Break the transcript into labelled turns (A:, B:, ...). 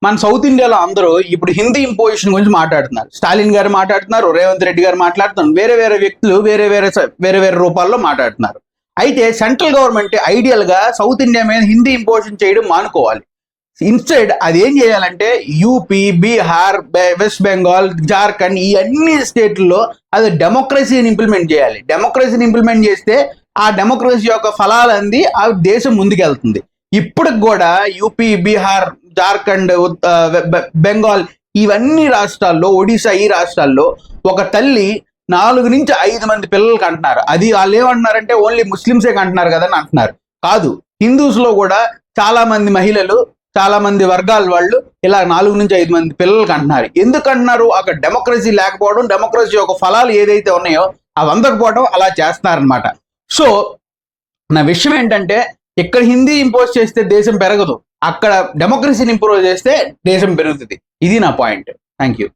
A: మన సౌత్ ఇండియాలో అందరూ ఇప్పుడు హిందీ ఇంపోజిషన్ గురించి మాట్లాడుతున్నారు. స్టాలిన్ గారు మాట్లాడుతున్నారు, రేవంత్ రెడ్డి గారు మాట్లాడుతున్నారు, వేరే వేరే వ్యక్తులు వేరే వేరే రూపాల్లో మాట్లాడుతున్నారు. అయితే సెంట్రల్ గవర్నమెంట్ ఐడియల్ గా సౌత్ ఇండియా మీద హిందీ ఇంపోజిషన్ చేయడం మానుకోవాలి. ఇన్స్టెడ్ అది ఏం చేయాలంటే యూపీ, బీహార్, వెస్ట్ బెంగాల్, జార్ఖండ్ ఈ అన్ని స్టేట్లలో అది డెమోక్రసీని ఇంప్లిమెంట్ చేయాలి. డెమోక్రసీని ఇంప్లిమెంట్ చేస్తే ఆ డెమోక్రసీ యొక్క ఫలాలు అంది ఆ దేశం ముందుకెళ్తుంది. ఇప్పటికి కూడా యూపీ, బీహార్, జార్ఖండ్, బెంగాల్ ఇవన్నీ రాష్ట్రాల్లో, ఒడిశా ఈ రాష్ట్రాల్లో ఒక తల్లి 4 నుంచి 5 మంది పిల్లలకి అంటున్నారు. అది వాళ్ళు ఏమంటున్నారంటే ఓన్లీ ముస్లిమ్సే కంటున్నారు కదా అని అంటున్నారు. కాదు, హిందూస్ లో కూడా చాలా మంది మహిళలు, చాలా మంది వర్గాల వాళ్ళు ఇలా 4 నుంచి 5 మంది పిల్లలకి అంటున్నారు. ఎందుకు అంటున్నారు? అక్కడ డెమోక్రసీ లేకపోవడం, డెమోక్రసీ యొక్క ఫలాలు ఏదైతే ఉన్నాయో అవి అందకపోవడం అలా చేస్తున్నారనమాట. సో నా విషయం ఏంటంటే, ఇక్కడ హిందీ ఇంపోజ్ చేస్తే దేశం పెరగదు, అక్కడ డెమోక్రసీని ఇంప్రూవ్ చేస్తే దేశం పెరుగుతుంది. ఇది నా పాయింట్. Thank you.